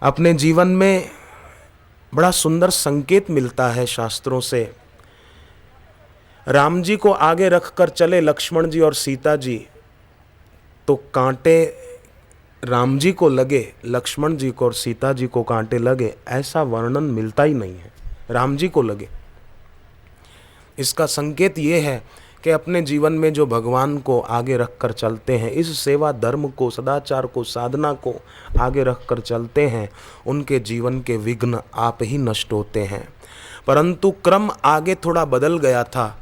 अपने जीवन में बड़ा सुंदर संकेत मिलता है शास्त्रों से। राम जी को आगे रखकर चले लक्ष्मण जी और सीता जी, तो कांटे राम जी को लगे, लक्ष्मण जी को और सीता जी को कांटे लगे, ऐसा वर्णन मिलता ही नहीं है। राम जी को लगे, इसका संकेत ये है कि अपने जीवन में जो भगवान को आगे रखकर चलते हैं, इस सेवा धर्म को, सदाचार को, साधना को आगे रखकर चलते हैं, उनके जीवन के विघ्न आप ही नष्ट होते हैं। परंतु क्रम आगे थोड़ा बदल गया था।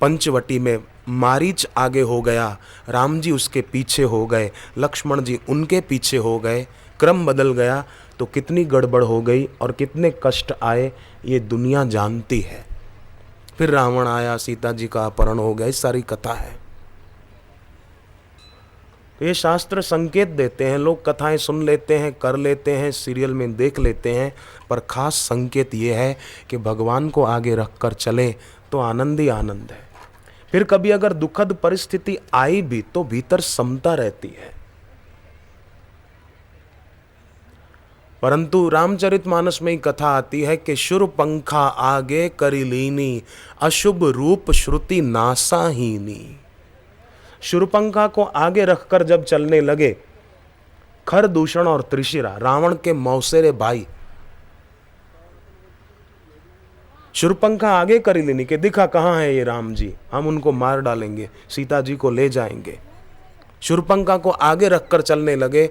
पंचवटी में मारीच आगे हो गया, राम जी उसके पीछे हो गए, लक्ष्मण जी उनके पीछे हो गए, क्रम बदल गया तो कितनी गड़बड़ हो गई और कितने कष्ट आए ये दुनिया जानती है। फिर रावण आया, सीता जी का अपहरण हो गया, इस सारी कथा है। तो ये शास्त्र संकेत देते हैं, लोग कथाएं सुन लेते हैं, कर लेते हैं, सीरियल में देख लेते हैं, पर खास संकेत ये है कि भगवान को आगे रखकर चले तो आनंद ही आनंद है। फिर कभी अगर दुखद परिस्थिति आई भी तो भीतर समता रहती है। परंतु रामचरितमानस में ही कथा आती है कि शूरपंखा आगे करी लीनी, अशुभ रूप श्रुति नासाहीनी। शूरपंखा को आगे रखकर जब चलने लगे खरदूषण और त्रिशिरा, रावण के मौसेरे भाई, शूरपंखा आगे करी लीनी कि दिखा कहाँ है ये राम जी, हम उनको मार डालेंगे, सीता जी को ले जाएंगे। शूरपंखा को आगे रखकर चलने लगे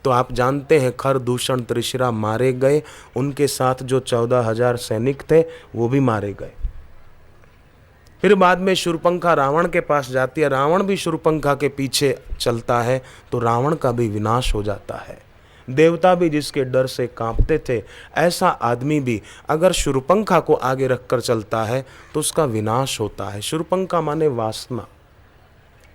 तो आप जानते हैं खरदूषण त्रिशिरा मारे गए, उनके साथ जो 14,000 सैनिक थे वो भी मारे गए। फिर बाद में शूरपंखा रावण के पास जाती है, रावण भी शूरपंखा के पीछे चलता है तो रावण का भी विनाश हो जाता है। देवता भी जिसके डर से कांपते थे, ऐसा आदमी भी अगर शूरपंखा को आगे रखकर चलता है तो उसका विनाश होता है। शूरपंखा माने वासना,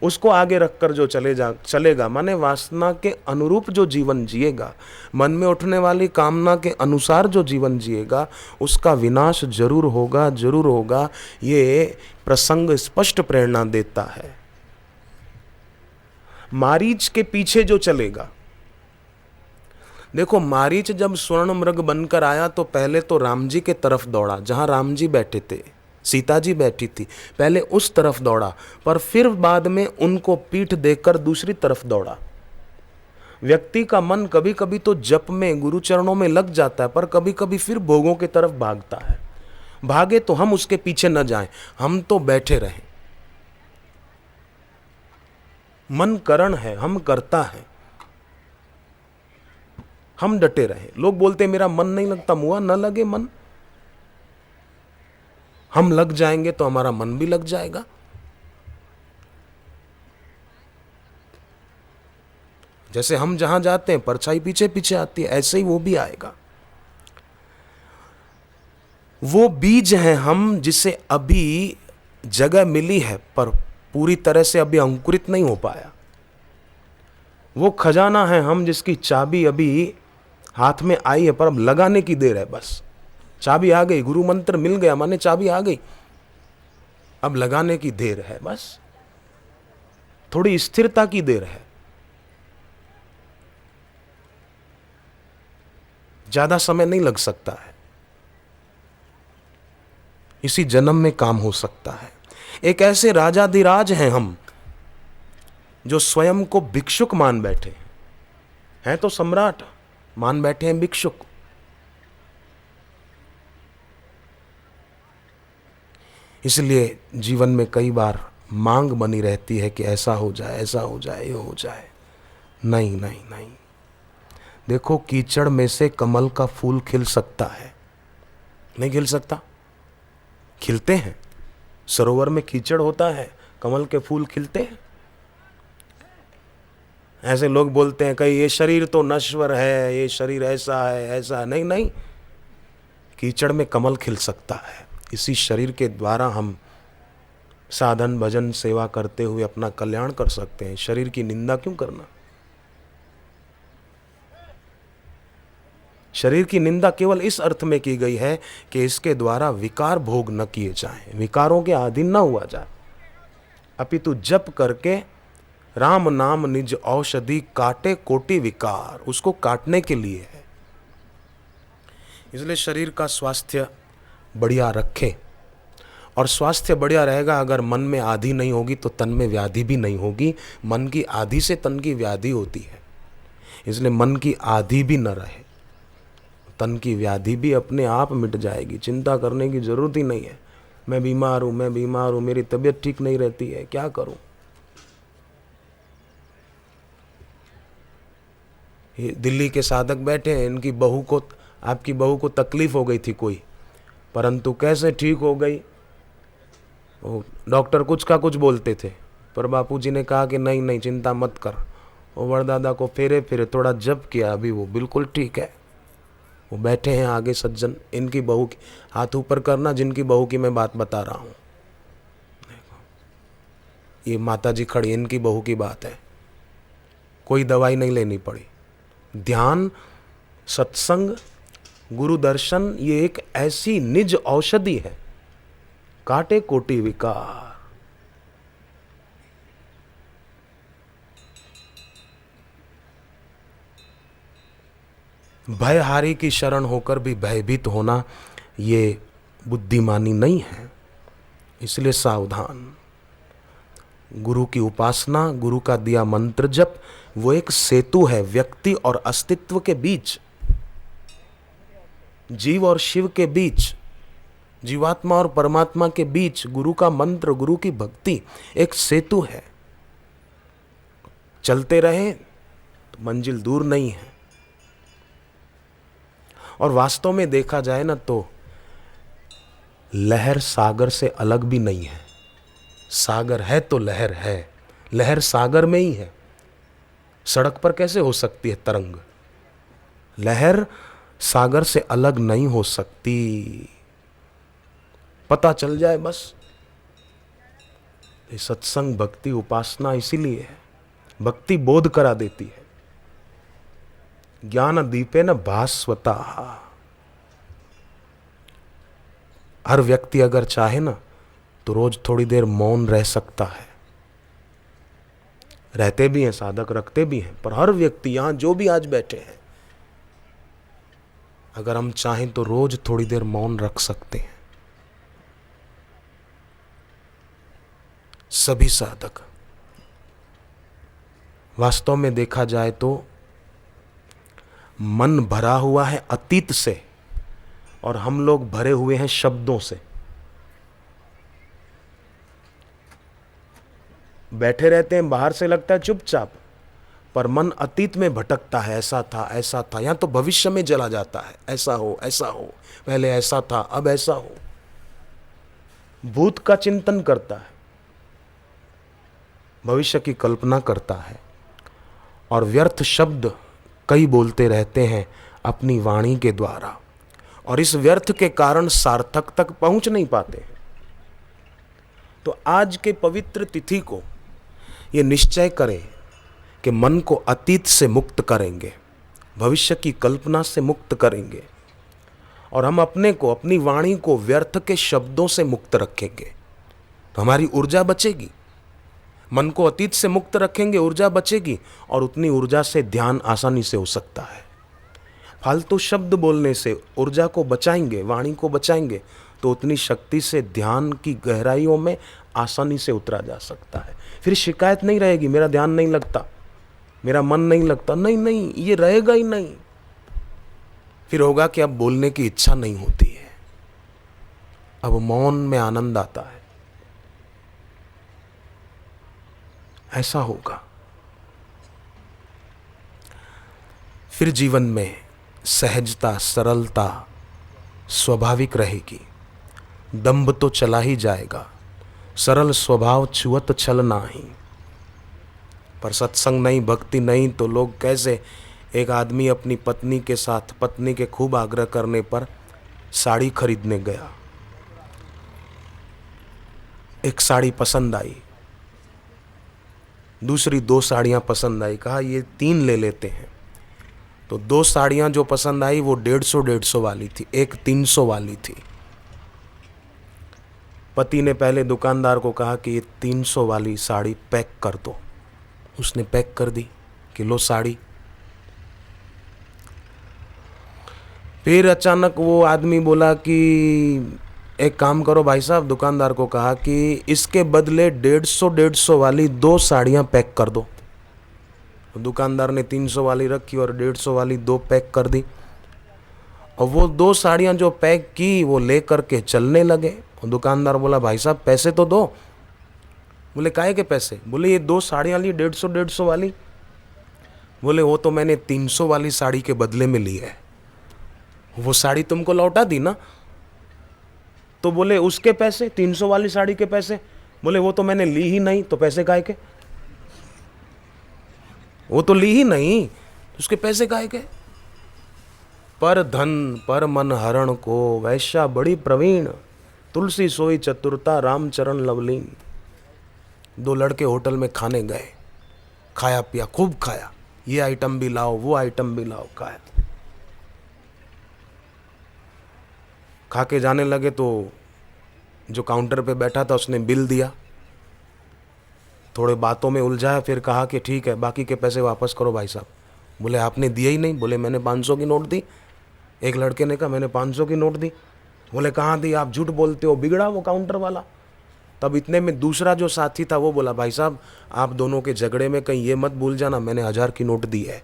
उसको आगे रखकर जो चलेगा माने वासना के अनुरूप जो जीवन जिएगा, मन में उठने वाली कामना के अनुसार जो जीवन जिएगा, उसका विनाश जरूर होगा, जरूर होगा। ये प्रसंग स्पष्ट प्रेरणा देता है। मारीच के पीछे जो चलेगा, देखो मारीच जब स्वर्ण मृग बनकर आया तो पहले तो राम जी के तरफ दौड़ा, जहां राम जी बैठे थे, सीता जी बैठी थी, पहले उस तरफ दौड़ा, पर फिर बाद में उनको पीठ देकर दूसरी तरफ दौड़ा। व्यक्ति का मन कभी कभी तो जप में, गुरु चरणों में लग जाता है, पर कभी कभी फिर भोगों की तरफ भागता है। भागे तो हम उसके पीछे न जाएं, हम तो बैठे रहें। मन करण है, हम करता है, हम डटे रहें। लोग बोलते मेरा मन नहीं लगता, मुआ न लगे मन, हम लग जाएंगे तो हमारा मन भी लग जाएगा। जैसे हम जहां जाते हैं परछाई पीछे पीछे आती है, ऐसे ही वो भी आएगा। वो बीज है हम जिसे अभी जगह मिली है पर पूरी तरह से अभी अंकुरित नहीं हो पाया। वो खजाना है हम जिसकी चाबी अभी हाथ में आई है पर अब लगाने की देर है। बस चाबी आ गई, गुरु मंत्र मिल गया माने चाबी आ गई, अब लगाने की देर है। बस थोड़ी स्थिरता की देर है, ज्यादा समय नहीं लग सकता है, इसी जन्म में काम हो सकता है। एक ऐसे राजाधिराज हैं हम जो स्वयं को भिक्षुक मान बैठे हैं, तो सम्राट मान बैठे हैं भिक्षुक। इसलिए जीवन में कई बार मांग बनी रहती है कि ऐसा हो जाए, ऐसा हो जाए, ये हो जाए। नहीं नहीं नहीं, देखो कीचड़ में से कमल का फूल खिल सकता है, नहीं खिल सकता? खिलते हैं, सरोवर में कीचड़ होता है, कमल के फूल खिलते हैं। ऐसे लोग बोलते हैं कहीं ये शरीर तो नश्वर है, ये शरीर ऐसा है, ऐसा नहीं। नहीं, कीचड़ में कमल खिल सकता है। इसी शरीर के द्वारा हम साधन भजन सेवा करते हुए अपना कल्याण कर सकते हैं। शरीर की निंदा क्यों करना? शरीर की निंदा केवल इस अर्थ में की गई है कि इसके द्वारा विकार भोग न किए जाएं, विकारों के अधीन न हुआ जाए, अपितु जप करके राम नाम निज औषधि काटे कोटि विकार, उसको काटने के लिए है। इसलिए शरीर का स्वास्थ्य बढ़िया रखें, और स्वास्थ्य बढ़िया रहेगा अगर मन में आदि नहीं होगी तो तन में व्याधि भी नहीं होगी। मन की आदि से तन की व्याधि होती है, इसलिए मन की आदि भी न रहे, तन की व्याधि भी अपने आप मिट जाएगी। चिंता करने की जरूरत ही नहीं है, मैं बीमार हूँ, मैं बीमार हूँ, मेरी तबीयत ठीक नहीं रहती है, क्या करूँ। ये दिल्ली के साधक बैठे हैं, इनकी बहू को, आपकी बहू को तकलीफ हो गई थी कोई, परंतु कैसे ठीक हो गई। वो डॉक्टर कुछ का कुछ बोलते थे, पर बापूजी ने कहा कि नहीं नहीं चिंता मत कर। वो वरदादा को फेरे फेरे थोड़ा जप किया, अभी वो बिल्कुल ठीक है। वो बैठे हैं आगे सज्जन, इनकी बहू की, हाथ ऊपर करना जिनकी बहू की मैं बात बता रहा हूँ। ये माता जी खड़ी, इनकी बहू की बात है, कोई दवाई नहीं लेनी पड़ी। ध्यान, सत्संग, गुरु दर्शन, ये एक ऐसी निज औषधि है, काटे कोटि विकार। भयहारी की शरण होकर भी भयभीत होना ये बुद्धिमानी नहीं है, इसलिए सावधान। गुरु की उपासना, गुरु का दिया मंत्र जप, वो एक सेतु है व्यक्ति और अस्तित्व के बीच, जीव और शिव के बीच, जीवात्मा और परमात्मा के बीच। गुरु का मंत्र, गुरु की भक्ति एक सेतु है। चलते रहे तो मंजिल दूर नहीं है। और वास्तव में देखा जाए ना तो लहर सागर से अलग भी नहीं है। सागर है तो लहर है, लहर सागर में ही है। सड़क पर कैसे हो सकती है तरंग? लहर सागर से अलग नहीं हो सकती। पता चल जाए बस। ये सत्संग, भक्ति, उपासना इसीलिए है। भक्ति बोध करा देती है। ज्ञान दीपेन भास्वता। हर व्यक्ति अगर चाहे ना तो रोज थोड़ी देर मौन रह सकता है। रहते भी हैं साधक, रखते भी हैं, पर हर व्यक्ति यहां जो भी आज बैठे हैं, अगर हम चाहें तो रोज थोड़ी देर मौन रख सकते हैं। सभी साधक। वास्तव में देखा जाए तो मन भरा हुआ है अतीत से और हम लोग भरे हुए हैं शब्दों से। बैठे रहते हैं, बाहर से लगता है चुपचाप, पर मन अतीत में भटकता है। ऐसा था, ऐसा था, या तो भविष्य में चला जाता है, ऐसा हो, ऐसा हो, पहले ऐसा था, अब ऐसा हो। भूत का चिंतन करता है, भविष्य की कल्पना करता है, और व्यर्थ शब्द कई बोलते रहते हैं अपनी वाणी के द्वारा, और इस व्यर्थ के कारण सार्थक तक पहुंच नहीं पाते। तो आज के पवित्र तिथि को ये निश्चय करें कि मन को अतीत से मुक्त करेंगे, भविष्य की कल्पना से मुक्त करेंगे, और हम अपने को, अपनी वाणी को व्यर्थ के शब्दों से मुक्त रखेंगे तो हमारी ऊर्जा बचेगी। मन को अतीत से मुक्त रखेंगे, ऊर्जा बचेगी, और उतनी ऊर्जा से ध्यान आसानी से हो सकता है। फालतू शब्द बोलने से ऊर्जा को बचाएंगे, वाणी को बचाएंगे, तो उतनी शक्ति से ध्यान की गहराइयों में आसानी से उतरा जा सकता है। फिर शिकायत नहीं रहेगी, मेरा ध्यान नहीं लगता, मेरा मन नहीं लगता। नहीं नहीं, ये रहेगा ही नहीं। फिर होगा कि अब बोलने की इच्छा नहीं होती है, अब मौन में आनंद आता है। ऐसा होगा। फिर जीवन में सहजता, सरलता स्वाभाविक रहेगी। दंभ तो चला ही जाएगा, सरल स्वभाव छुअत छल नाही। पर सत्संग नहीं, भक्ति नहीं, तो लोग कैसे। एक आदमी अपनी पत्नी के साथ, पत्नी के खूब आग्रह करने पर साड़ी खरीदने गया। एक साड़ी पसंद आई, दूसरी 2 साड़ियां पसंद आई, कहा ये 3 ले लेते हैं। तो 2 साड़ियां जो पसंद आई वो 150 वाली थी, एक 300 वाली थी। पति ने पहले दुकानदार को कहा कि ये 300 वाली साड़ी पैक कर दो। उसने पैक कर दी कि लो साड़ी। फिर अचानक वो आदमी बोला कि एक काम करो भाई साहब, दुकानदार को कहा कि इसके बदले 150 वाली 2 साड़ियाँ पैक कर दो। दुकानदार ने 300 वाली रखी और 150 वाली 2 पैक कर दी। और वो 2 साड़ियाँ जो पैक की वो ले करके चलने लगे। और दुकानदार बोला भाई साहब पैसे तो दो। बोले काहे के पैसे? बोले ये 2 साड़ियाँ ली 150 वाली। बोले वो तो मैंने 300 वाली साड़ी के बदले में ली है, वो साड़ी तुमको लौटा दी ना। तो बोले उसके पैसे, 300 वाली साड़ी के पैसे? बोले वो तो मैंने ली ही नहीं, तो पैसे काहे के? वो तो ली ही नहीं, उसके पैसे काहे के? पर धन पर मन हरण को वैश्या बड़ी प्रवीण, तुलसी सोई चतुरता रामचरण लवलीन। 2 लड़के होटल में खाने गए, खाया पिया, खूब खाया, ये आइटम भी लाओ वो आइटम भी लाओ, खाया। खा के जाने लगे तो जो काउंटर पे बैठा था उसने बिल दिया। थोड़े बातों में उलझाया, फिर कहा कि ठीक है बाकी के पैसे वापस करो भाई साहब। बोले आपने दिए ही नहीं। बोले मैंने 500 की नोट दी। एक लड़के ने कहा मैंने 500 की नोट दी। बोले कहाँ दी? आप झूठ बोलते हो। बिगड़ा वो काउंटर वाला। तब इतने में दूसरा जो साथी था वो बोला भाई साहब आप दोनों के झगड़े में कहीं ये मत भूल जाना मैंने 1000 की नोट दी है।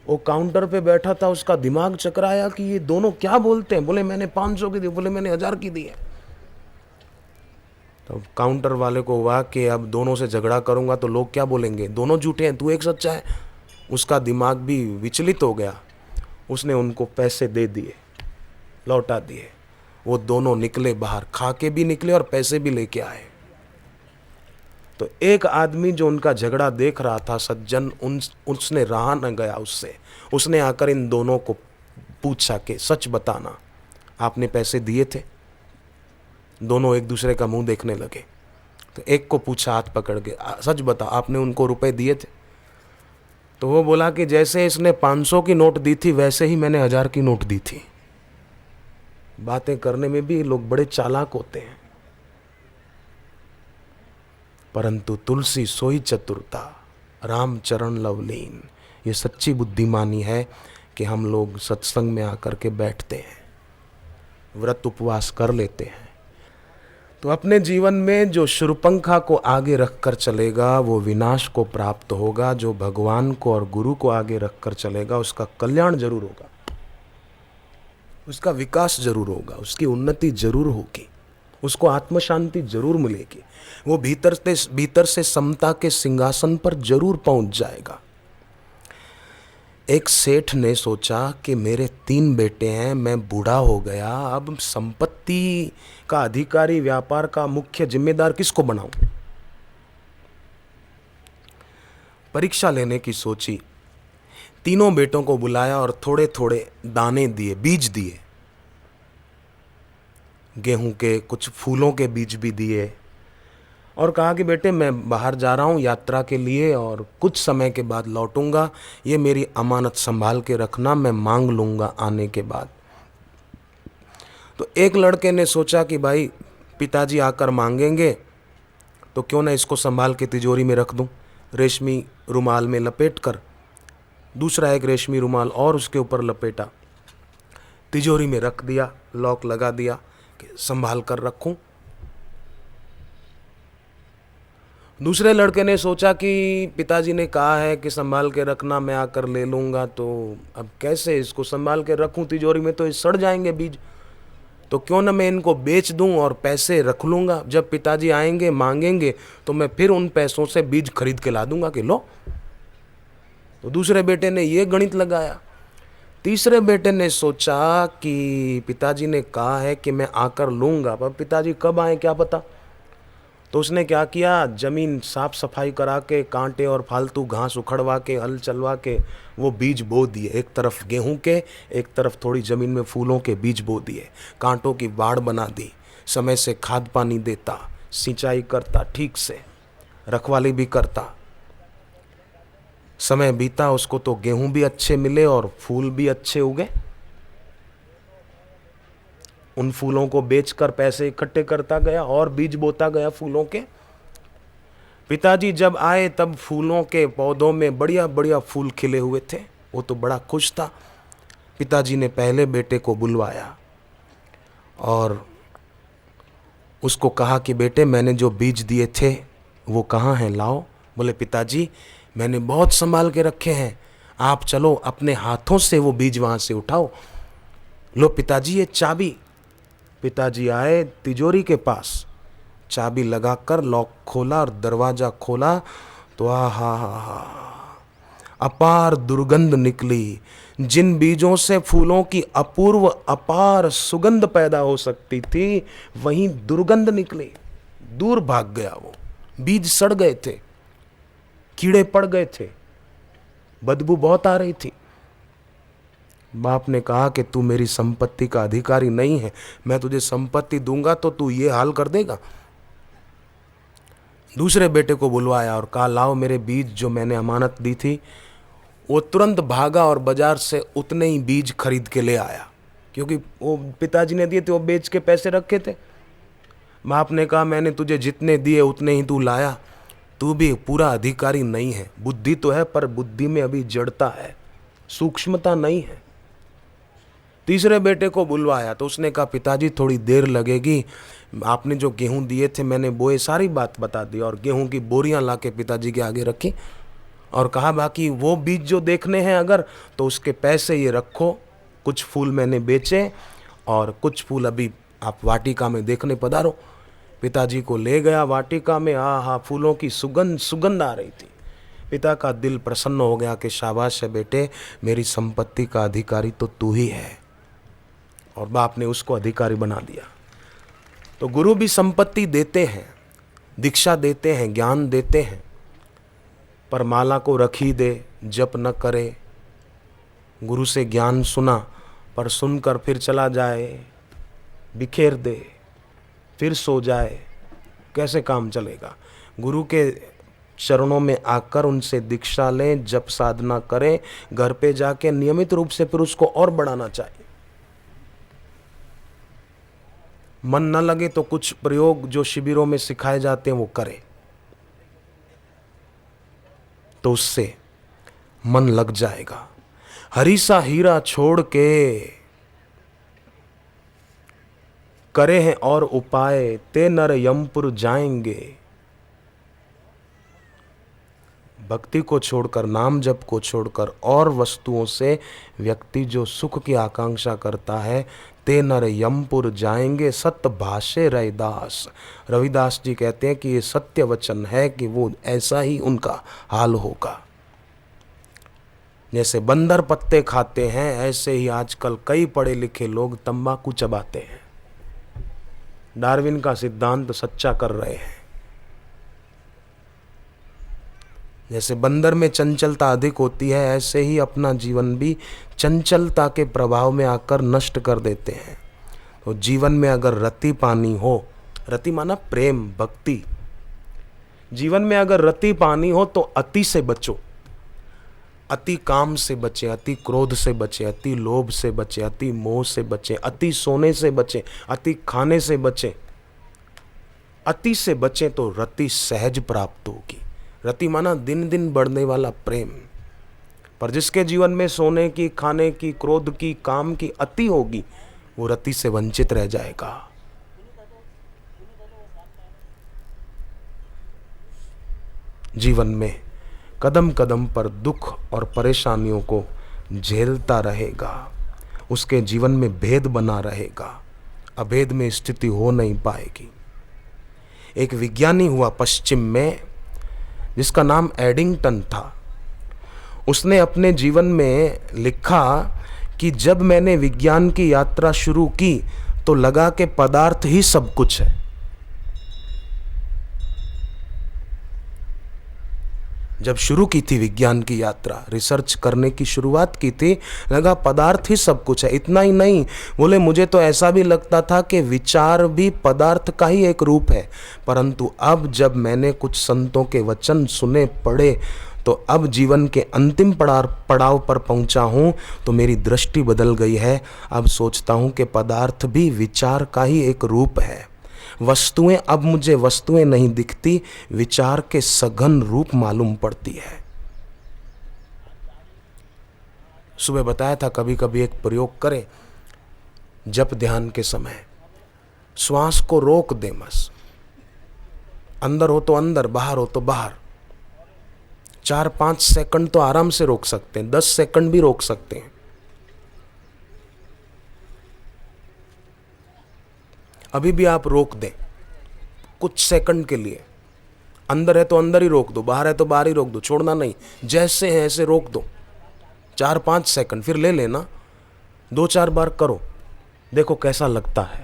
वो काउंटर पे बैठा था, उसका दिमाग चकराया कि ये दोनों क्या बोलते हैं। बोले मैंने 500 की दी, बोले मैंने 1000 की दी है। तो काउंटर वाले को हुआ कि अब दोनों से झगड़ा करूंगा तो लोग क्या बोलेंगे, दोनों झूठे हैं, तू एक सच्चा है। उसका दिमाग भी विचलित हो गया। उसने उनको पैसे दे दिए, लौटा दिए। वो दोनों निकले बाहर, खा के भी निकले और पैसे भी लेके आए। तो एक आदमी जो उनका झगड़ा देख रहा था, सज्जन, उसने रहा न गया उससे। उसने आकर इन दोनों को पूछा कि सच बताना आपने पैसे दिए थे? दोनों एक दूसरे का मुंह देखने लगे। तो एक को पूछा हाथ पकड़ के, सच बता आपने उनको रुपए दिए थे? तो वो बोला कि जैसे इसने 500 की नोट दी थी वैसे ही मैंने 1000 की नोट दी थी। बातें करने में भी लोग बड़े चालाक होते हैं, परंतु तुलसी सोई चतुरता राम चरण लवलीन। ये सच्ची बुद्धिमानी है कि हम लोग सत्संग में आकर के बैठते हैं, व्रत उपवास कर लेते हैं। तो अपने जीवन में जो शूर्पणखा को आगे रखकर चलेगा वो विनाश को प्राप्त होगा। जो भगवान को और गुरु को आगे रखकर चलेगा उसका कल्याण जरूर होगा, उसका विकास जरूर होगा, उसकी उन्नति जरूर होगी, उसको आत्म शांति जरूर मिलेगी। वो भीतर से समता के सिंहासन पर जरूर पहुंच जाएगा। एक सेठ ने सोचा कि मेरे 3 बेटे हैं, मैं बूढ़ा हो गया, अब संपत्ति का अधिकारी, व्यापार का मुख्य जिम्मेदार किसको बनाऊं? परीक्षा लेने की सोची। 3 बेटों को बुलाया और थोड़े थोड़े दाने दिए, बीज दिए, गेहूं के, कुछ फूलों के बीज भी दिए। और कहा कि बेटे मैं बाहर जा रहा हूँ यात्रा के लिए और कुछ समय के बाद लौटूंगा, ये मेरी अमानत संभाल के रखना, मैं मांग लूँगा आने के बाद। तो एक लड़के ने सोचा कि भाई पिताजी आकर मांगेंगे तो क्यों ना इसको संभाल के तिजोरी में रख दूँ, रेशमी रुमाल में लपेट कर। दूसरा एक रेशमी रुमाल और उसके ऊपर लपेटा, तिजोरी में रख दिया, लॉक लगा दिया कि संभाल कर रखूं। दूसरे लड़के ने सोचा कि पिताजी ने कहा है कि संभाल के रखना, मैं आकर ले लूँगा, तो अब कैसे इसको संभाल के रखूँ तिजोरी में, तो ये सड़ जाएंगे बीज। तो क्यों ना मैं इनको बेच दूं और पैसे रख लूँगा, जब पिताजी आएंगे मांगेंगे तो मैं फिर उन पैसों से बीज खरीद के ला दूंगा कि लो। तो दूसरे बेटे ने ये गणित लगाया। तीसरे बेटे ने सोचा कि पिताजी ने कहा है कि मैं आकर लूँगा, पर पिताजी कब आए क्या पता। तो उसने क्या किया, ज़मीन साफ सफाई करा के, कांटे और फालतू घास उखड़वा के, हल चलवा के वो बीज बो दिए। एक तरफ गेहूं के, एक तरफ थोड़ी ज़मीन में फूलों के बीज बो दिए। कांटों की बाड़ बना दी, समय से खाद पानी देता, सिंचाई करता, ठीक से रखवाली भी करता। समय बीता, उसको तो गेहूं भी अच्छे मिले और फूल भी अच्छे उगे। उन फूलों को बेचकर पैसे इकट्ठे करता गया और बीज बोता गया फूलों के। पिताजी जब आए तब फूलों के पौधों में बढ़िया बढ़िया फूल खिले हुए थे। वो तो बड़ा खुश था। पिताजी ने पहले बेटे को बुलवाया और उसको कहा कि बेटे मैंने जो बीज दिए थे वो कहाँ हैं, लाओ। बोले पिताजी मैंने बहुत संभाल के रखे हैं, आप चलो अपने हाथों से वो बीज वहाँ से उठाओ। लो पिताजी ये चाबी। पिताजी आए तिजोरी के पास, चाबी लगाकर लॉक खोला और दरवाजा खोला तो अपार दुर्गंध निकली। जिन बीजों से फूलों की अपूर्व अपार सुगंध पैदा हो सकती थी, वहीं दुर्गंध निकली। दूर भाग गया वो। बीज सड़ गए थे, कीड़े पड़ गए थे, बदबू बहुत आ रही थी। बाप ने कहा कि तू मेरी संपत्ति का अधिकारी नहीं है, मैं तुझे संपत्ति दूंगा तो तू ये हाल कर देगा। दूसरे बेटे को बुलवाया और कहा लाओ मेरे बीज जो मैंने अमानत दी थी। वो तुरंत भागा और बाजार से उतने ही बीज खरीद के ले आया, क्योंकि वो पिताजी ने दिए थे, वो बेच के पैसे रखे थे। बाप ने कहा मैंने तुझे जितने दिए उतने ही तू लाया, तू भी पूरा अधिकारी नहीं है। बुद्धि तो है पर बुद्धि में अभी जड़ता है, सूक्ष्मता नहीं है। तीसरे बेटे को बुलवाया तो उसने कहा पिताजी थोड़ी देर लगेगी, आपने जो गेहूं दिए थे मैंने बोए, सारी बात बता दी और गेहूं की बोरियां लाके पिताजी के आगे रखी और कहा बाकी वो बीज जो देखने हैं अगर तो उसके पैसे ये रखो, कुछ फूल मैंने बेचे और कुछ फूल अभी आप वाटिका में देखने पधारो। पिताजी को ले गया वाटिका में, फूलों की सुगंध आ रही थी। पिता का दिल प्रसन्न हो गया कि शाबाश है बेटे, मेरी संपत्ति का अधिकारी तो तू ही है। और बाप ने उसको अधिकारी बना दिया। तो गुरु भी संपत्ति देते हैं, दीक्षा देते हैं, ज्ञान देते हैं, पर माला को रखी दे, जप न करे। गुरु से ज्ञान सुना पर सुनकर फिर चला जाए, बिखेर दे, फिर सो जाए, कैसे काम चलेगा। गुरु के चरणों में आकर उनसे दीक्षा लें, जप साधना करें, घर पे जाके नियमित रूप से फिर उसको और बढ़ाना चाहिए। मन न लगे तो कुछ प्रयोग जो शिविरों में सिखाए जाते हैं वो करें, तो उससे मन लग जाएगा। हरीसा हीरा छोड़ के करे हैं और उपाय, ते नर यमपुर जाएंगे। भक्ति को छोड़कर, नाम जप को छोड़कर और वस्तुओं से व्यक्ति जो सुख की आकांक्षा करता है, ते नर यमपुर जाएंगे। सत्य भाषे रविदास, रविदास जी कहते हैं कि ये सत्य वचन है कि वो ऐसा ही उनका हाल होगा। जैसे बंदर पत्ते खाते हैं, ऐसे ही आजकल कई पढ़े लिखे लोग तंबाकू चबाते हैं, डार्विन का सिद्धांत सच्चा कर रहे हैं। जैसे बंदर में चंचलता अधिक होती है, ऐसे ही अपना जीवन भी चंचलता के प्रभाव में आकर नष्ट कर देते हैं। तो जीवन में अगर रति पानी हो, रति माना प्रेम भक्ति, जीवन में अगर रति पानी हो तो अति से बचो। अति काम से बचे, अति क्रोध से बचे, अति लोभ से बचे, अति मोह से बचे, अति सोने से बचे, अति खाने से बचे। अति से बचे तो रति सहज प्राप्त होगी। रति माना दिन दिन बढ़ने वाला प्रेम। पर जिसके जीवन में सोने की, खाने की, क्रोध की, काम की अति होगी, वो रति से वंचित रह जाएगा। जीवन में कदम कदम पर दुख और परेशानियों को झेलता रहेगा, उसके जीवन में भेद बना रहेगा, अभेद में स्थिति हो नहीं पाएगी। एक विज्ञानी हुआ पश्चिम में जिसका नाम एडिंगटन था। उसने अपने जीवन में लिखा कि जब मैंने विज्ञान की यात्रा शुरू की तो लगा कि पदार्थ ही सब कुछ है। जब शुरू की थी विज्ञान की यात्रा, रिसर्च करने की शुरुआत की थी, लगा पदार्थ ही सब कुछ है। इतना ही नहीं, बोले मुझे तो ऐसा भी लगता था कि विचार भी पदार्थ का ही एक रूप है, परंतु अब जब मैंने कुछ संतों के वचन सुने पढ़े तो अब जीवन के अंतिम पड़ाव पर पहुंचा हूं तो मेरी दृष्टि बदल गई है। अब सोचता हूं कि पदार्थ भी विचार का ही एक रूप है। वस्तुएं अब मुझे वस्तुएं नहीं दिखती, विचार के सघन रूप मालूम पड़ती है। सुबह बताया था, कभी कभी एक प्रयोग करें, जप ध्यान के समय श्वास को रोक दें बस। अंदर हो तो अंदर, बाहर हो तो बाहर। 4-5 सेकंड तो आराम से रोक सकते हैं, 10 सेकंड भी रोक सकते हैं। अभी भी आप रोक दें कुछ सेकंड के लिए। अंदर है तो अंदर ही रोक दो, बाहर है तो बाहर ही रोक दो, छोड़ना नहीं। जैसे है ऐसे रोक दो 4-5 सेकंड, फिर ले लेना। 2-4 बार करो, देखो कैसा लगता है।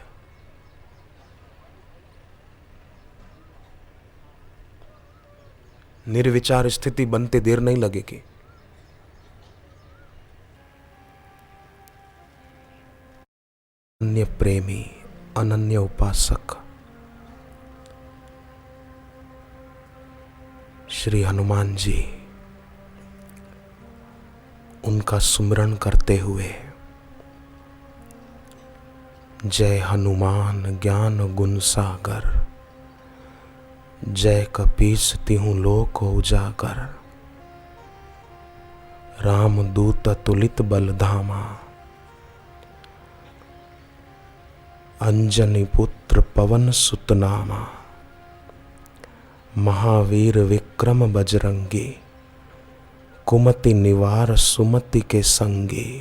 निर्विचार स्थिति बनते देर नहीं लगेगी। अन्य प्रेमी, अनन्य उपासक श्री हनुमान जी, उनका सुमिरन करते हुए जय हनुमान ज्ञान गुण सागर, जय कपीस तिहु लोक उजागर, राम दूत तुलित बल धामा, अंजनी पुत्र पवन सुत नामा, महावीर विक्रम बजरंगी, कुमति निवार सुमति के संगी,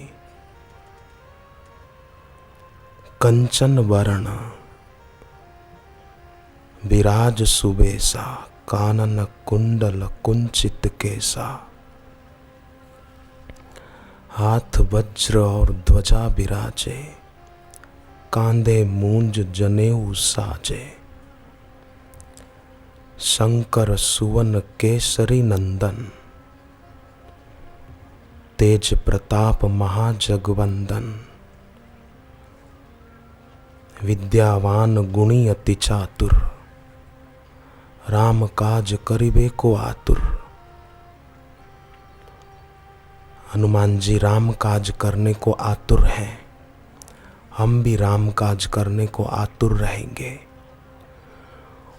कंचन वरण विराज सुबेसा, कानन कुंडल कुंचित केसा, हाथ वज्र और ध्वजा विराजे, कांधे मूंज जनेऊ साजे, शंकर सुवन केसरी नंदन, तेज प्रताप महाजगवंदन, विद्यावान गुणी अति चातुर, राम काज करिबे को आतुर। हनुमान जी राम काज करने को आतुर हैं, हम भी राम काज करने को आतुर रहेंगे।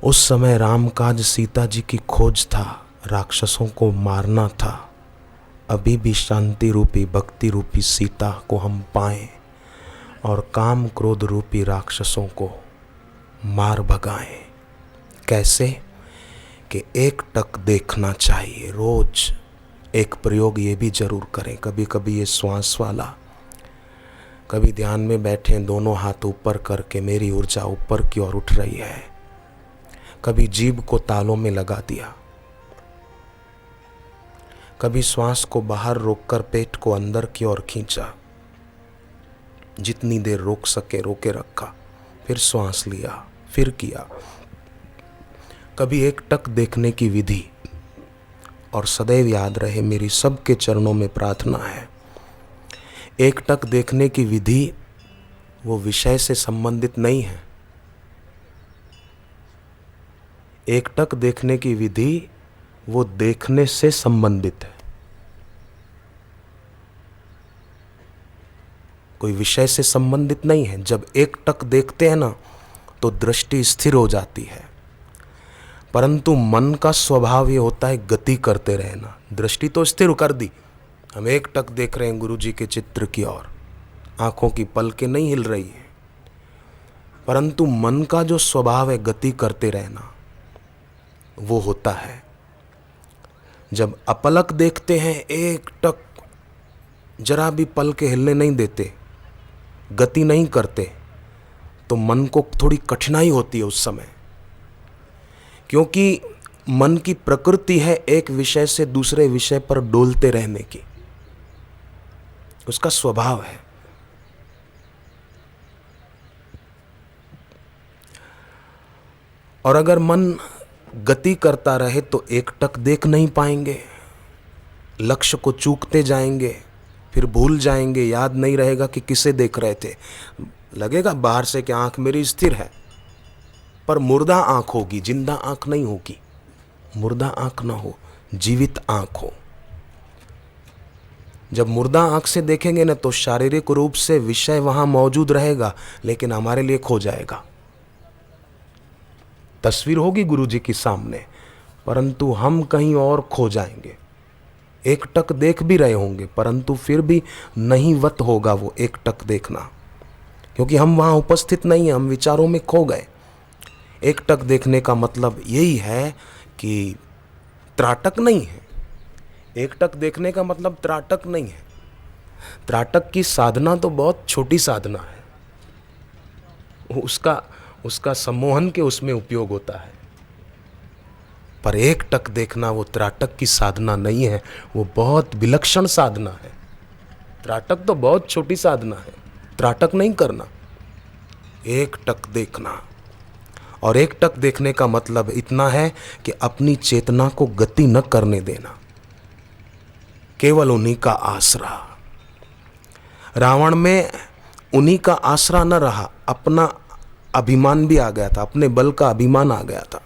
उस समय राम काज सीता जी की खोज था, राक्षसों को मारना था। अभी भी शांति रूपी भक्ति रूपी सीता को हम पाएं और काम क्रोध रूपी राक्षसों को मार भगाएं। कैसे? कि एक टक देखना चाहिए रोज। एक प्रयोग ये भी जरूर करें, कभी कभी ये श्वास वाला, कभी ध्यान में बैठे दोनों हाथ ऊपर करके मेरी ऊर्जा ऊपर की ओर उठ रही है, कभी जीभ को तालों में लगा दिया, कभी श्वास को बाहर रोककर पेट को अंदर की ओर खींचा, जितनी देर रोक सके रोके रखा, फिर श्वास लिया, फिर किया। कभी एक टक देखने की विधि। और सदैव याद रहे, मेरी सबके चरणों में प्रार्थना है, एक टक देखने की विधि वो विषय से संबंधित नहीं है। एक टक देखने की विधि वो देखने से संबंधित है, कोई विषय से संबंधित नहीं है। जब एक टक देखते हैं ना तो दृष्टि स्थिर हो जाती है, परंतु मन का स्वभाव ये होता है गति करते रहना। दृष्टि तो स्थिर कर दी, हम एक टक देख रहे हैं गुरु जी के चित्र की ओर, आंखों की पलकें नहीं हिल रही है, परंतु मन का जो स्वभाव है गति करते रहना वो होता है। जब अपलक देखते हैं, एक टक जरा भी पलकें हिलने नहीं देते, गति नहीं करते, तो मन को थोड़ी कठिनाई होती है उस समय, क्योंकि मन की प्रकृति है एक विषय से दूसरे विषय पर डोलते रहने की, उसका स्वभाव है। और अगर मन गति करता रहे तो एक टक देख नहीं पाएंगे, लक्ष्य को चूकते जाएंगे, फिर भूल जाएंगे, याद नहीं रहेगा कि किसे देख रहे थे। लगेगा बाहर से कि आंख मेरी स्थिर है, पर मुर्दा आंख होगी, जिंदा आंख नहीं होगी। मुर्दा आंख ना हो, जीवित आंख हो। जब मुर्दा आंख से देखेंगे ना तो शारीरिक रूप से विषय वहां मौजूद रहेगा, लेकिन हमारे लिए खो जाएगा। तस्वीर होगी गुरु जी की सामने, परंतु हम कहीं और खो जाएंगे। एकटक देख भी रहे होंगे, परंतु फिर भी नहीं वत होगा वो एकटक देखना, क्योंकि हम वहाँ उपस्थित नहीं हैं, हम विचारों में खो गए। एकटक देखने का मतलब यही है कि त्राटक नहीं है। एकटक देखने का मतलब त्राटक नहीं है। त्राटक की साधना तो बहुत छोटी साधना है, उसका सम्मोहन के उसमें उपयोग होता है, पर एकटक देखना वो त्राटक की साधना नहीं है, वो बहुत विलक्षण साधना है। त्राटक तो बहुत छोटी साधना है, त्राटक नहीं करना, एकटक देखना। और एकटक देखने का मतलब इतना है कि अपनी चेतना को गति न करने देना, केवल उन्हीं का आसरा। रावण में उन्हीं का आसरा न रहा, अपना अभिमान भी आ गया था, अपने बल का अभिमान आ गया था।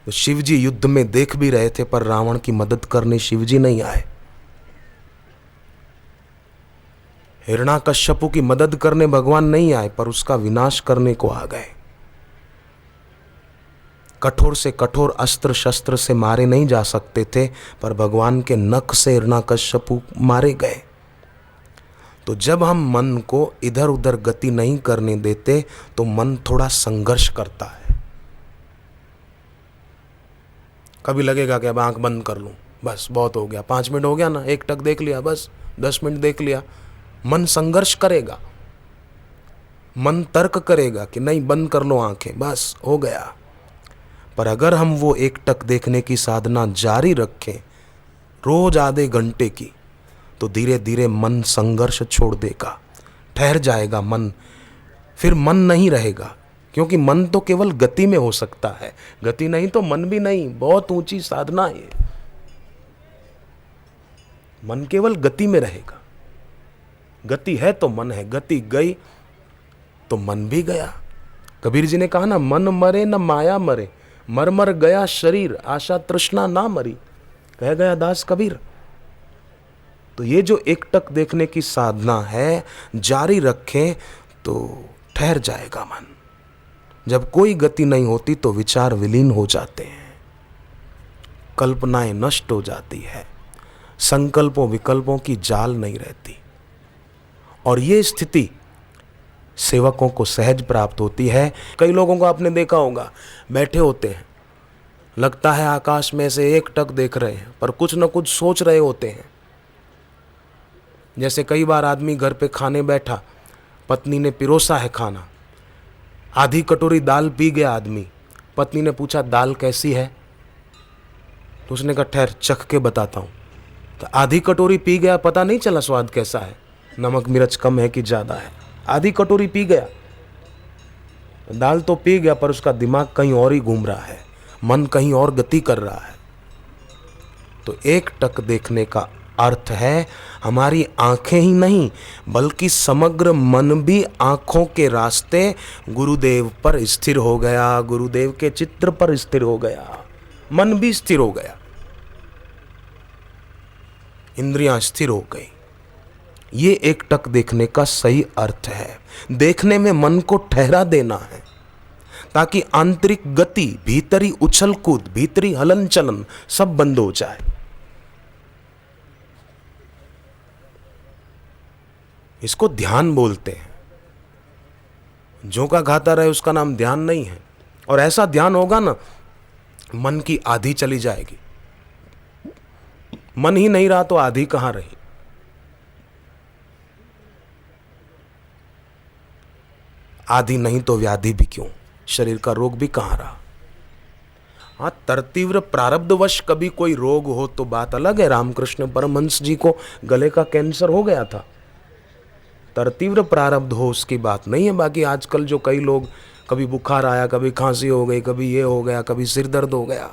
तो शिवजी युद्ध में देख भी रहे थे, पर रावण की मदद करने शिवजी नहीं आए। हिरण्याकश्यपु की मदद करने भगवान नहीं आए, पर उसका विनाश करने को आ गए। कठोर से कठोर अस्त्र शस्त्र से मारे नहीं जा सकते थे, पर भगवान के नख से हिरण्याकश्यपु मारे गए। तो जब हम मन को इधर उधर गति नहीं करने देते तो मन थोड़ा संघर्ष करता है। कभी लगेगा कि अब आंख बंद कर लूं, बस बहुत हो गया, 5 मिनट हो गया ना, एकटक देख लिया, बस 10 मिनट देख लिया। मन संघर्ष करेगा, मन तर्क करेगा कि नहीं, बंद कर लो आंखें, बस हो गया। पर अगर हम वो एकटक देखने की साधना जारी रखें, रोज आधे घंटे की, तो धीरे धीरे मन संघर्ष छोड़ देगा, ठहर जाएगा मन। फिर मन नहीं रहेगा, क्योंकि मन तो केवल गति में हो सकता है, गति नहीं तो मन भी नहीं। बहुत ऊंची साधना है। मन केवल गति में रहेगा, गति है तो मन है, गति गई तो मन भी गया। कबीर जी ने कहा ना, मन मरे न माया मरे, मर मर गया शरीर, आशा तृष्णा ना मरी, कह गया दास कबीर। तो ये जो एकटक देखने की साधना है, जारी रखें तो ठहर जाएगा मन। जब कोई गति नहीं होती तो विचार विलीन हो जाते हैं, कल्पनाएं नष्ट हो जाती है, संकल्पों विकल्पों की जाल नहीं रहती। और ये स्थिति सेवकों को सहज प्राप्त होती है। कई लोगों को आपने देखा होगा, बैठे होते हैं, लगता है आकाश में से एकटक देख रहे हैं, पर कुछ न कुछ सोच रहे होते हैं। जैसे कई बार आदमी घर पे खाने बैठा, पत्नी ने पिरोसा है खाना, आधी कटोरी दाल पी गया आदमी, पत्नी ने पूछा दाल कैसी है, तो उसने कहा ठहर चख के बताता हूँ। तो आधी कटोरी पी गया, पता नहीं चला स्वाद कैसा है, नमक मिर्च कम है कि ज़्यादा है, आधी कटोरी पी गया। दाल तो पी गया, पर उसका दिमाग कहीं और ही घूम रहा है, मन कहीं और गति कर रहा है। तो एकटक देखने का अर्थ है हमारी आंखें ही नहीं, बल्कि समग्र मन भी आंखों के रास्ते गुरुदेव पर स्थिर हो गया, गुरुदेव के चित्र पर स्थिर हो गया, मन भी स्थिर हो गया, इंद्रियां स्थिर हो गई। ये एकटक देखने का सही अर्थ है। देखने में मन को ठहरा देना है, ताकि आंतरिक गति, भीतरी उछल कूद, भीतरी हलन चलन सब बंद हो जाए। इसको ध्यान बोलते हैं। जो का घाता रहे उसका नाम ध्यान नहीं है। और ऐसा ध्यान होगा ना, मन की आधी चली जाएगी। मन ही नहीं रहा तो आधी कहां रही। आधी नहीं तो व्याधि भी क्यों, शरीर का रोग भी कहां रहा। हाँ, तरतीव्र प्रारब्धवश कभी कोई रोग हो तो बात अलग है। रामकृष्ण परमहंस जी को गले का कैंसर हो गया था, तरतीव्र प्रारब्ध हो उसकी बात नहीं है। बाकी आजकल जो कई लोग, कभी बुखार आया, कभी खांसी हो गई, कभी ये हो गया, कभी सिर दर्द हो गया,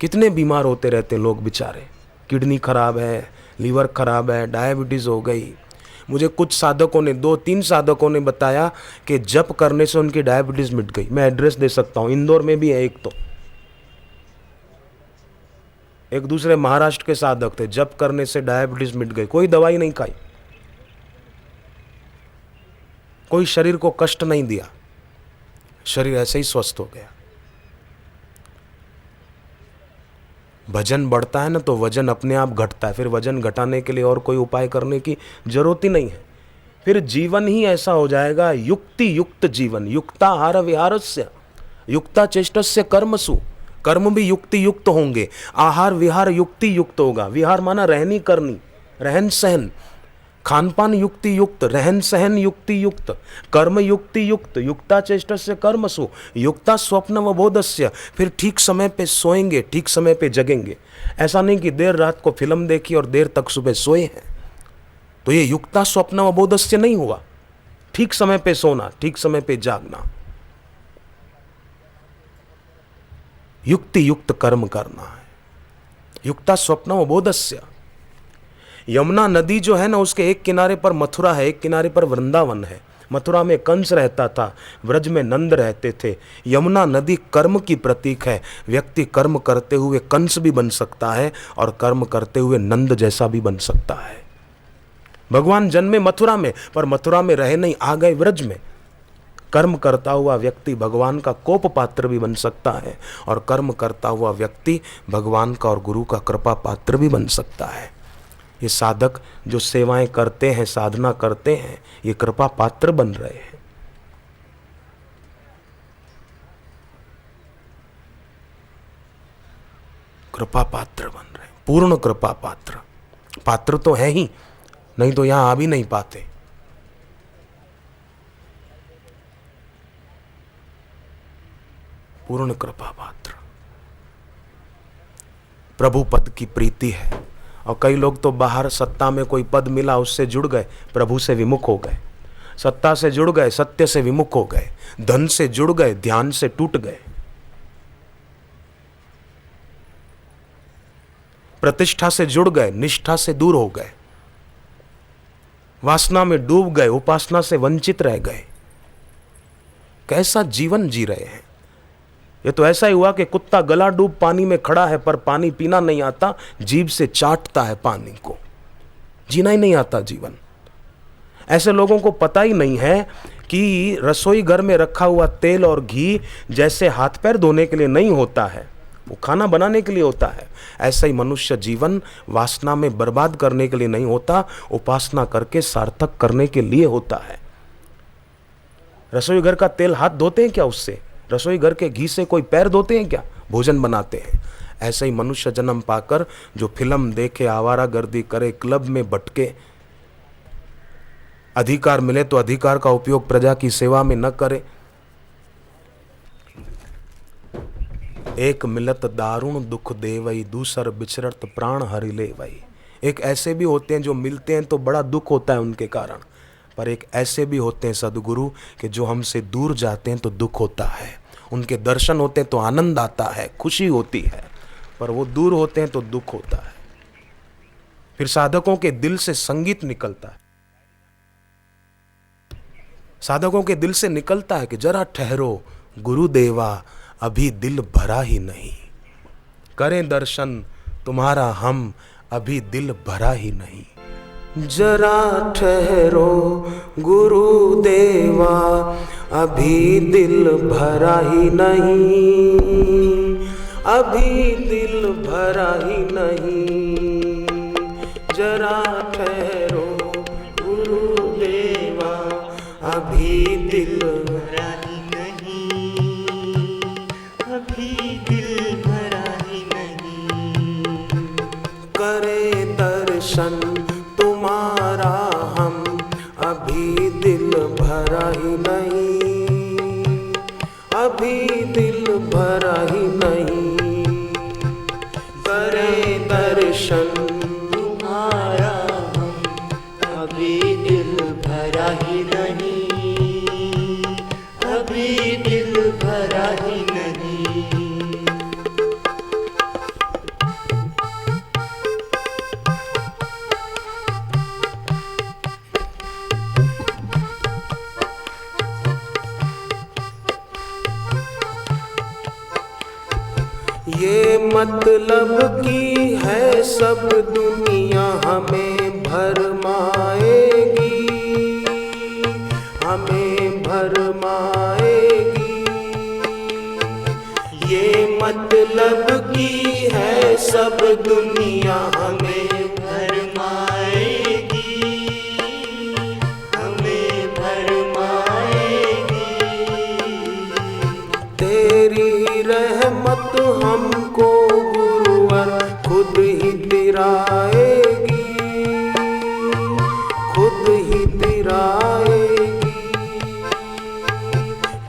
कितने बीमार होते रहते लोग बेचारे। किडनी खराब है, लीवर खराब है, डायबिटीज़ हो गई। मुझे कुछ साधकों ने, 2-3 साधकों ने बताया कि जप करने से उनकी डायबिटीज़ मिट गई। मैं एड्रेस दे सकता हूँ, इंदौर में भी है एक। तो एक दूसरे महाराष्ट्र के साधक थे, जप करने से डायबिटीज़ मिट गई, कोई दवाई नहीं खाई, कोई शरीर को कष्ट नहीं दिया, शरीर ऐसे ही स्वस्थ हो गया। भजन बढ़ता है ना तो वजन अपने आप घटता है, फिर वजन घटाने के लिए और कोई उपाय करने की जरूरत ही नहीं है। फिर जीवन ही ऐसा हो जाएगा युक्ति युक्त जीवन, युक्ताहार विहारस्य युक्ता चेष्टस्य कर्मसु, कर्म भी युक्ति युक्त होंगे, आहार विहार युक्ति युक्त होगा। विहार माना रहनी करनी, रहन सहन, खान पान युक्ति युक्त, रहन सहन युक्ति युक्त, कर्म युक्ति युक्त, युक्ता चेष्टस्य कर्मसु युक्ता स्वप्न व बोधस्य, फिर ठीक समय पे सोएंगे, ठीक समय पे जगेंगे। ऐसा नहीं कि देर रात को फिल्म देखी और देर तक सुबह सोए हैं, तो ये युक्ता स्वप्न व बोधस्य नहीं हुआ। ठीक समय पे सोना, ठीक समय पे जागना, युक्ति युक्त कर्म करना है, युक्ता स्वप्न व बोधस्य। यमुना नदी जो है ना, उसके एक किनारे पर मथुरा है, एक किनारे पर वृंदावन है। मथुरा में कंस रहता था, व्रज में नंद रहते थे। यमुना नदी कर्म की प्रतीक है। व्यक्ति कर्म करते हुए कंस भी बन सकता है और कर्म करते हुए नंद जैसा भी बन सकता है। भगवान जन्मे मथुरा में, पर मथुरा में रहे नहीं, आ गए व्रज में। कर्म करता हुआ व्यक्ति भगवान का कोप पात्र भी बन सकता है और कर्म करता हुआ व्यक्ति भगवान का और गुरु का कृपा पात्र भी बन सकता है। ये साधक जो सेवाएं करते हैं, साधना करते हैं, ये कृपा पात्र बन रहे हैं। कृपा पात्र बन रहे हैं, पूर्ण कृपा पात्र। पात्र तो है ही, नहीं तो यहां आ भी नहीं पाते। पूर्ण कृपा पात्र। प्रभु पद की प्रीति है। और कई लोग तो बाहर सत्ता में कोई पद मिला उससे जुड़ गए, प्रभु से विमुख हो गए। सत्ता से जुड़ गए, सत्य से विमुख हो गए। धन से जुड़ गए, ध्यान से टूट गए। प्रतिष्ठा से जुड़ गए, निष्ठा से दूर हो गए। वासना में डूब गए, उपासना से वंचित रह गए। कैसा जीवन जी रहे हैं। ये तो ऐसा ही हुआ कि कुत्ता गला डूब पानी में खड़ा है, पर पानी पीना नहीं आता, जीभ से चाटता है पानी को। जीना ही नहीं आता जीवन। ऐसे लोगों को पता ही नहीं है कि रसोई घर में रखा हुआ तेल और घी जैसे हाथ पैर धोने के लिए नहीं होता है, वो खाना बनाने के लिए होता है। ऐसा ही मनुष्य जीवन वासना में बर्बाद करने के लिए नहीं होता, उपासना करके सार्थक करने के लिए होता है। रसोई घर का तेल हाथ धोते हैं क्या उससे? रसोई घर के घी से कोई पैर धोते हैं क्या? भोजन बनाते हैं। ऐसे ही मनुष्य जन्म पाकर जो फिल्म देखे, आवारागर्दी करे, क्लब में भटके, अधिकार मिले तो अधिकार का उपयोग प्रजा की सेवा में न करे। एक मिलत दारुण दुख देवई, दूसर बिछड़त प्राण हरि लेवई। एक ऐसे भी होते हैं जो मिलते हैं तो बड़ा दुख होता है उनके कारण, पर एक ऐसे भी होते हैं सद्गुरु कि जो हमसे दूर जाते हैं तो दुख होता है। उनके दर्शन होते हैं तो आनंद आता है, खुशी होती है, पर वो दूर होते हैं तो दुख होता है। फिर साधकों के दिल से संगीत निकलता है, साधकों के दिल से निकलता है कि जरा ठहरो गुरुदेवा, अभी दिल भरा ही नहीं, करें दर्शन तुम्हारा हम, अभी दिल भरा ही नहीं। जरा ठहरो गुरुदेवा, अभी दिल भरा ही नहीं, अभी दिल भरा ही नहीं। जरा ठहरो गुरुदेवा, अभी दिल भरा ही नहीं, अभी दिल भरा ही नहीं। करे दर्शन तुम्हारा हम, अभी दिल भरा ही नहीं, अभी दिल भरा ही नहीं। करे दर्शन तुम्हारा हम, अभी दिल भरा ही नहीं, अभी दिल भरा ही नहीं। ये मतलब की है सब दुनिया हमें भरमाएगी, हमें भरमाएगी। ये मतलब की है सब दुनिया हमें भरमाएगी, हमें भरमाएगी। तेरी रहमत हमको गुरुवर खुद ही तिराएगी, खुद ही तिराएगी।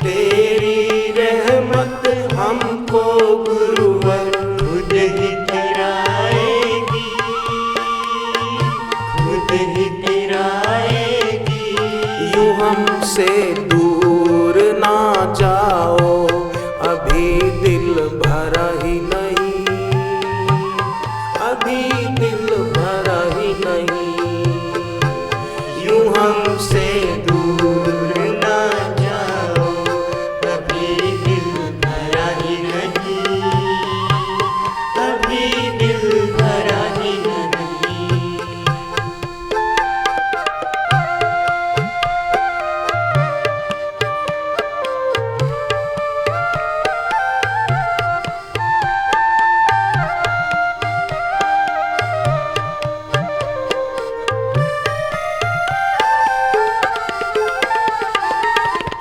तेरी रहमत हमको गुरुवर खुद ही तिराएगी, खुद ही तिराएगी। यूं हमसे दूर ना जाओ, अभी दिल भरा ही नहीं, अभी दिल भरा ही नहीं। यूं हमसे दूर ना जाओ, अभी दिल भरा ही नहीं, अभी दिल भरा ही नहीं।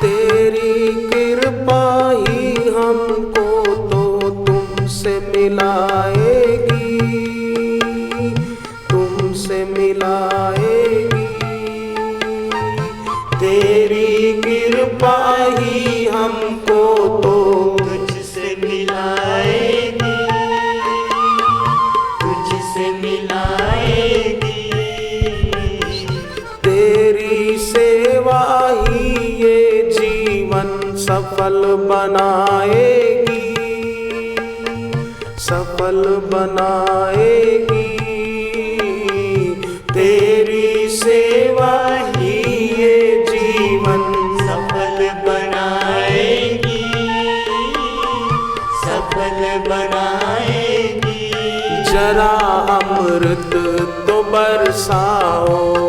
तेरी कृपा ही हमको तो तुमसे मिलाएगी, तुमसे मिलाएगी। तेरी कृपा ही हमको तो तुझसे मिलाएगी, तुझसे मिलाएगी। तेरी सेवा ही ये जीवन सफल बनाएगी, सफल बनाएगी। तेरी सेवा ही ये जीवन सफल बनाएगी, सफल बनाएगी। जरा अमृत तो बरसाओ,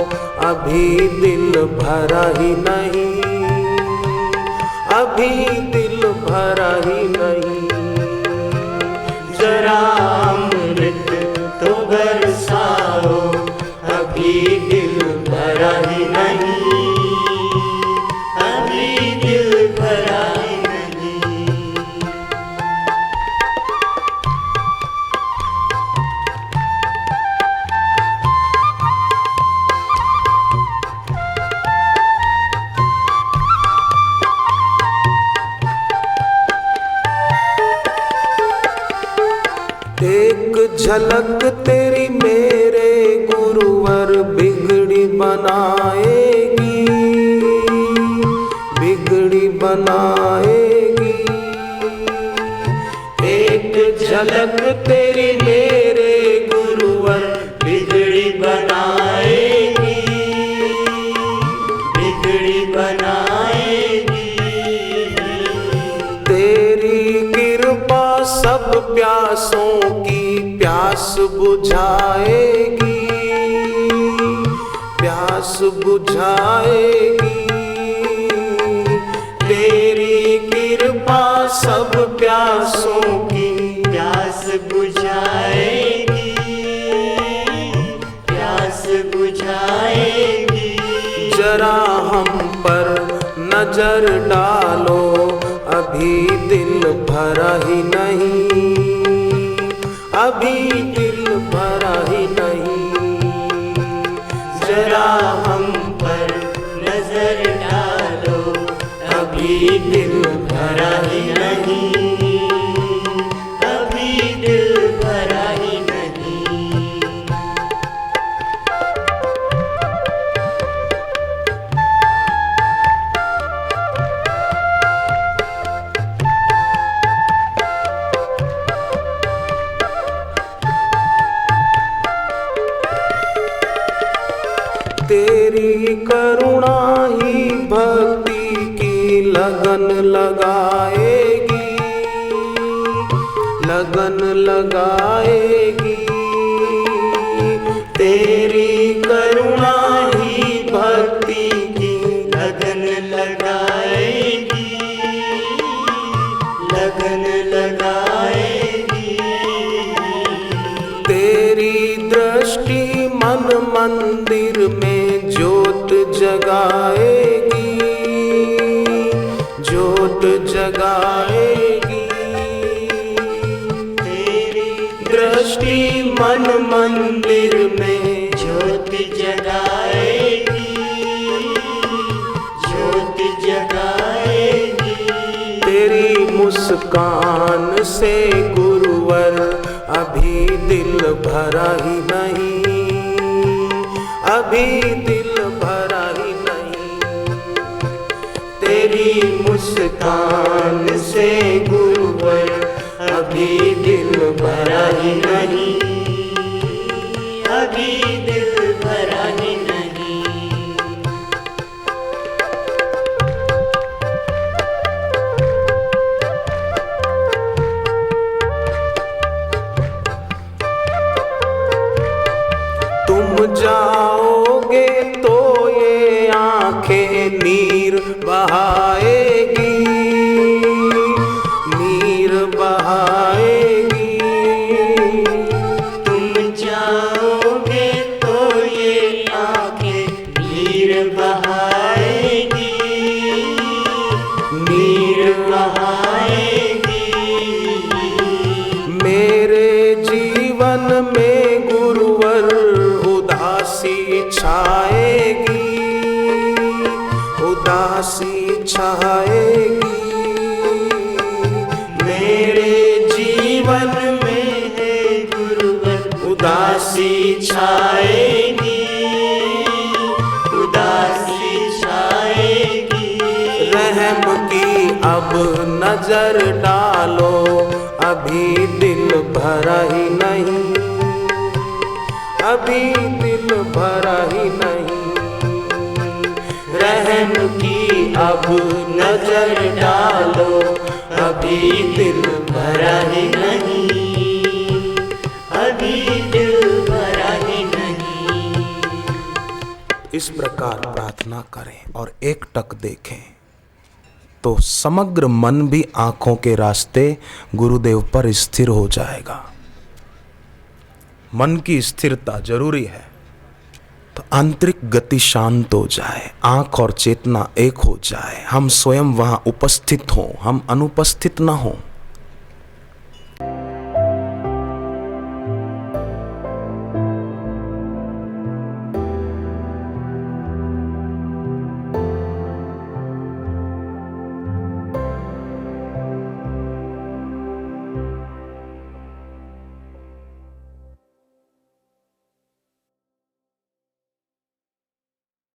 अभी दिल भरा ही नहीं, अभी दिल भरा ही नहीं। जरा अमृत तो बरसाओ, अभी दिल भरा ही नहीं, अभी दिल भरा ही नहीं। एक झलक तेरी मेरे गुरुवर बिगड़ी बनाएगी, बिगड़ी बनाएगी। एक झलक तेरी मेरे गुरुवर बिगड़ी बनाएगी, बिगड़ी बनाएगी। तेरी कृपा सब प्यासों की प्यास बुझाएगी, प्यास बुझाएगी। तेरी कृपा सब प्यासों की प्यास बुझाएगी, प्यास बुझाएगी। जरा हम पर नजर डालो, अभी दिल भरा ही नहीं, अभी दिल भरा ही नहीं। जरा हम पर नजर डालो, अभी दिल भरा ही नहीं, अभी दिल भरा ही नहीं। तेरी करुणा ही भक्ति की लगन लगाएगी, लगन लगाएगी। तेरी करुणा ही भक्ति की लगन लगाएगी, लगन लगाएगी। ज्योत जगाएगी, तेरी दृष्टि मन मंदिर में ज्योत जगाएगी, ज्योत जगाएगी। तेरी मुस्कान से गुरुवर अभी दिल भरा ही नहीं, अभी दिल भरा ही नहीं। तेरी मुस्कान से गुरुवर अभी दिल भरा ही नहीं, अभी दिल भरा ही नहीं। तुम जाओगे तो ये आंखें नीर बहाएगी, नीर बहाएगी। तुम जाओगे तो ये आंखें नीर बहाएगी, नीर बहाएगी। मेरे जीवन में गुरुवर उदासी छाएगी, उदासी छाएगी। मेरे जीवन में है गुरुवर उदासी छाएगी, उदासी छाएगी। रहम की अब नजर डालो, अभी दिल भरा ही नहीं, अभी दिल भरा ही नहीं। रहम की अब नजर डालो, अभी दिल भरा ही नहीं, अभी दिल भरा ही नहीं। इस प्रकार प्रार्थना करें और एकटक देखें तो समग्र मन भी आंखों के रास्ते गुरुदेव पर स्थिर हो जाएगा। मन की स्थिरता जरूरी है तो आंतरिक गति शांत हो जाए, आंख और चेतना एक हो जाए, हम स्वयं वहां उपस्थित हों, हम अनुपस्थित ना हों।